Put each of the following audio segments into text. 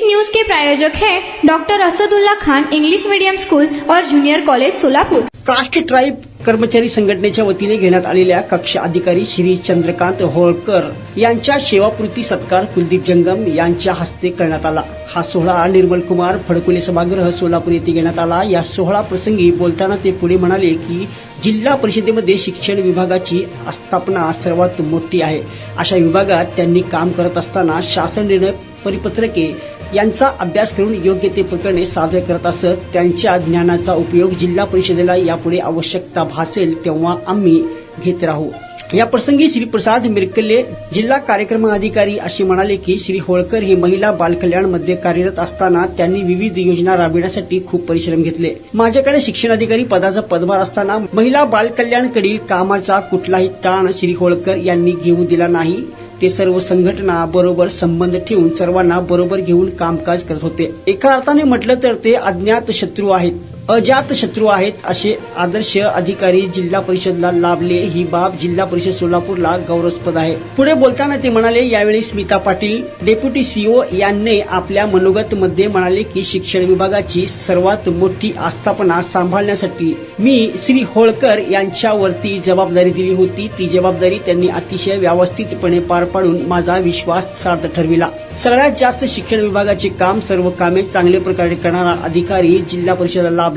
News के प्रायोजक हैं doctor Asadullah Khan English medium school और junior college Solapur. Caste tribe कर्मचारी संघटनेच्या वतीने घेण्यात आलेल्या कक्ष अधिकारी श्री चंद्रकांत होळकर यांच्या सेवापूर्ती सत्कार कुलदीप जंगम यांच्या हस्ते करण्यात आला। हा सोहळा निर्मल कुमार फडकुले सभागृह सोलापूर येथे घेण्यात आला। या सोहळा प्रसंगी बोलताना ते पुढे म्हणाले की जिल्हा परिषदेमध्ये शिक्षण विभागाची आस्थापना सर्वात मोठी आहे। अशा विभागात त्यांनी काम करत असताना शासन निर्णय परिपत्रके यांचा अभ्यास करून योग्य ते प्रकरणे सादर करत असत। त्यांच्या ज्ञानाचा उपयोग जिल्हा परिषदेला यापुढे आवश्यकता भासेल तेव्हा आम्ही घेत राहू। या प्रसंगी श्री प्रसाद मिरकले जिल्हा कार्यक्रम अधिकारी असे म्हणाले की श्री होळकर हे महिला बालकल्याण मध्ये कार्यरत असताना त्यांनी विविध योजना राबविण्यासाठी खूप परिश्रम घेतले। माझ्याकडे शिक्षण अधिकारी पदाचा पदभार असताना महिला बालकल्याणकडील कामाचा कुठलाही ताण श्री होळकर यांनी घेऊ दिला नाही। ते सर्व संघटना बरोबर संबंध ठेवून सर्वांना बरोबर घेऊन कामकाज करत होते। एका अर्थाने म्हटलं तर ते अज्ञात शत्रू आहेत, अजात शत्रू आहेत असे आदर्श अधिकारी जिल्हा परिषदला लाभले ही बाब जिल्हा परिषद सोलापूरला गौरवास्पद आहे। पुढे बोलताना ते म्हणाले, यावेळी स्मिता पाटील डेप्युटी सीओ यांनी आपल्या मनोगत मध्ये म्हणाले की शिक्षण विभागाची सर्वात मोठी आस्थापना सांभाळण्यासाठी मी श्री होळकर यांच्यावरती जबाबदारी दिली होती। ती जबाबदारी त्यांनी अतिशय व्यवस्थितपणे पार पाडून माझा विश्वास सार्थ ठरविला। सगळ्यात जास्त शिक्षण विभागाचे काम सर्व कामे चांगल्या प्रकारे करणारा अधिकारी जिल्हा परिषदेला लाभले।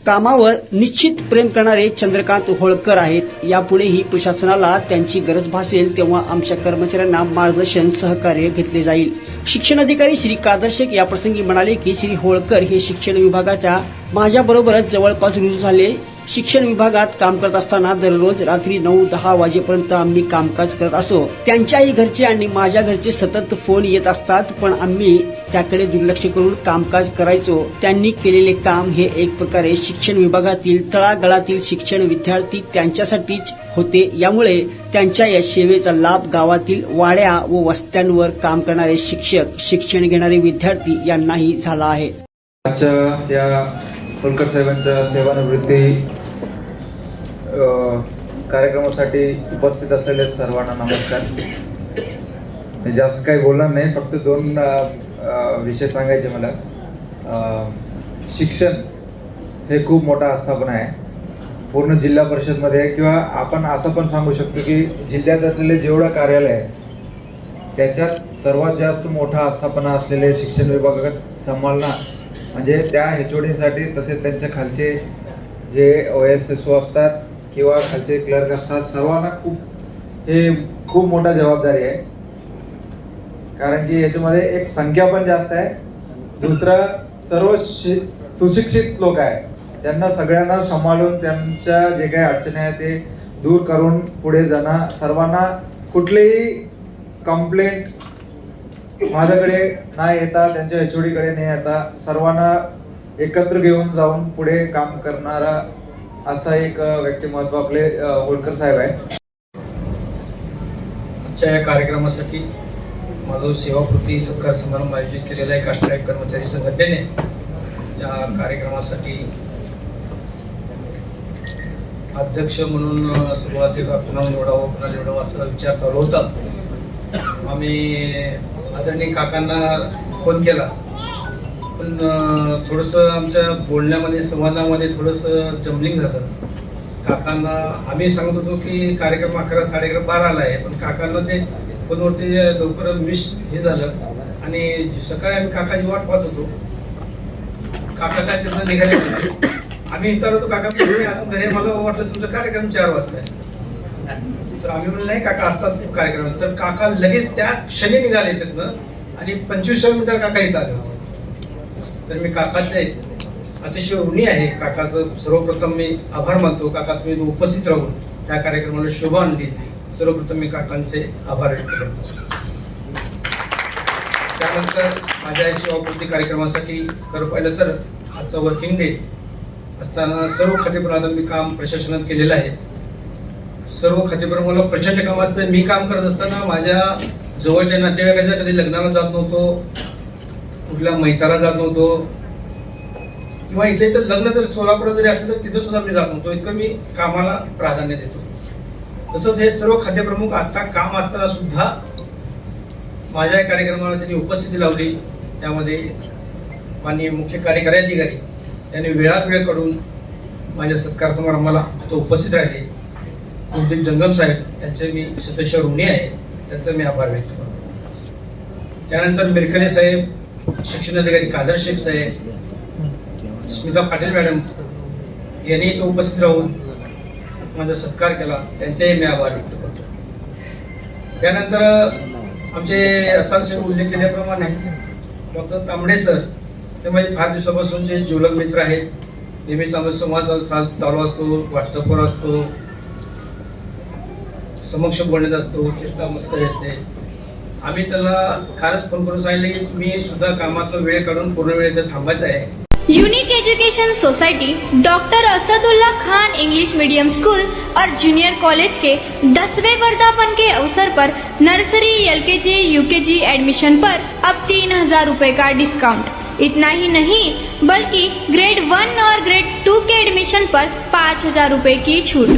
कामावर निश्चित प्रेम करणारे चंद्रकांत होळकर आहेत। यापुढेही प्रशासनाला त्यांची गरज भासेल तेव्हा आमच्या कर्मचाऱ्यांना मार्गदर्शन सहकार्य घेतले जाईल। शिक्षण अधिकारी श्री कादर्शक या प्रसंगी म्हणाले की श्री होळकर हे शिक्षण विभागाच्या माझ्याबरोबरच जवळपास रुजू झाले। शिक्षण विभागात काम करत असताना दररोज रात्री 9-10 वाजेपर्यंत आम्ही कामकाज करत असो। त्यांच्याही घरचे आणि माझ्या घरचे सतत फोन येत असतात, पण आम्ही त्याकडे दुर्लक्ष करून कामकाज करायचो। त्यांनी केलेले काम हे एक प्रकारे शिक्षण विभागातील तळागाळातील शिक्षण विद्यार्थी त्यांच्यासाठीच होते। यामुळे त्यांच्या या सेवेचा लाभ गावातील वाड्या व वस्त्यांवर काम करणारे शिक्षक, शिक्षण घेणारे विद्यार्थी यांनाही झाला आहे। होळकर साहेबांच्या सेवानिवृत्ती कार्यक्रमासाठी उपस्थित असलेले सर्वांना नमस्कार। मी जास्त काही बोलणार नाही, फक्त 2 विषय सांगायचे मला। शिक्षण हे खूप मोठा आस्थापना आहे पूर्ण जिल्हा परिषदमध्ये, किंवा आपण असं पण सांगू शकतो की जिल्ह्यात असलेले जेवढं कार्यालय आहे त्याच्यात सर्वात जास्त मोठा आस्थापना असलेले शिक्षण विभागात सांभाळणं म्हणजे त्या HODसाठी तसेच त्यांच्या खालचे जे OSSO असतात किंवा खालचे क्लर्क असतात सर्वांना खूप मोठा जबाबदारी आहे। कारण की याच्यामध्ये एक संख्या पण जास्त आहे, दुसरं सर्व सुशिक्षित लोक आहेत, त्यांना सगळ्यांना सांभाळून त्यांच्या जे काही अडचणी आहेत ते दूर करून पुढे जाणं, सर्वांना कुठलीही कंप्लेंट माझ्याकडे नाही येता, त्यांच्या HOD कडे नाही येता, सर्वांना एकत्र घेऊन जाऊन पुढे काम करणारा असा एक व्यक्तिमत्व आपले होळकर साहेब आहे। आजच्या या कार्यक्रमासाठी माझा सेवापूर्ती सत्कार समारंभ आयोजित केलेला आहे कास्ट ट्राइब कर्मचारी संघटनेने। या कार्यक्रमासाठी अध्यक्ष म्हणून सुरुवातीला पुन्हा निवडावं असा विचार चालू होता। आम्ही आदरणीय काकांना फोन केला, पण थोडंसं आमच्या बोलण्यामध्ये संवादामध्ये थोडंसं जमलिंग झालं। काकांना आम्ही सांगत होतो की कार्यक्रम 11, 11:30, 12ला आहे, पण काकांना ते फोनवरती लवकर मिस हे झालं आणि सकाळी आम्ही काकाची वाट पाहत होतो। काका काय त्याचं निघाले, आम्ही विचारत होतो काका अजून घरी, मला वाटलं तुमचा कार्यक्रम 4 वाजता आहे। तर आम्ही म्हणलं नाही काका आत्ताच कार्यक्रम, तर काका लगेच त्या क्षणी निघाले तिथनं आणि 25 मिनिटं काका इथं आले होते। तर मी काकाचे अतिशय ऋणी आहे, काकाचं सर्वप्रथम मी आभार मानतो। काका तुम्ही उपस्थित राहून त्या कार्यक्रमाला शोभा आणली, सर्वप्रथम मी काकांचे आभार व्यक्त करतो। त्यानंतर माझ्या या सेवापूर्ती कार्यक्रमासाठी खरं पाहिलं तर आजचा वर्किंग डे असताना सर्व खातेप्रमाणे मी काम प्रशासनात केलेलं आहे। सर्व खातेप्रमाणे मला प्रचंड काम असतं। मी काम करत असताना माझ्या जवळच्या नातेवाईकाच्या कधी लग्नाला जात नव्हतो, कुठल्या मैताला जात नव्हतो, किंवा इथले तर लग्न जर सोलापूर जरी असेल तर तिथं सुद्धा मी जात नव्हतो। इतकं मी कामाला प्राधान्य देतो। तसंच हे सर्व खातेप्रमुख आता काम असताना सुद्धा माझ्या कार्यक्रमाला त्यांनी उपस्थिती लावली। त्यामध्ये माननीय मुख्य कार्यकारी अधिकारी यांनी वेळात वेळ काढून माझ्या सत्कार समारंभाला तो उपस्थित राहिले. कुलदीप जंगम साहेब यांचे मी सदस्य ऋणी आहे, त्यांचा मी आभार व्यक्त करतो. त्यानंतर मिरकले साहेब, शिक्षण अधिकारी कादर शेख साहेब, स्मिता पाटील मॅडम यांनी तो उपस्थित राहून माझा सत्कार केला, त्यांचेही मी आभार व्यक्त करतो. त्यानंतर आमचे आता उल्लेख केल्याप्रमाणे डॉक्टर तांबडे सर, ते माझे फार दिवसापासूनचे जिवलग मित्र आहेत. नेहमीच आमचा संवाद चालू असतो, व्हॉट्सअपवर असतो, समक्ष बोलण्यात असतो, चेष्टा मस्करी असते. आम्ही त्याला कालच फोन करून सांगितले की तुम्ही सुद्धा कामाचा वेळ काढून पूर्ण वेळ इथे थांबायचा आहे. Unique education society doctor Asadullah Khan English medium school और जूनियर कॉलेज के 10वें वर्धापन के अवसर पर नर्सरी, LKG, UKG एडमिशन पर अब 3000 रुपए का डिस्काउंट. इतना ही नहीं बल्कि ग्रेड 1 और ग्रेड 2 के एडमिशन पर 5000 रुपए की छूट.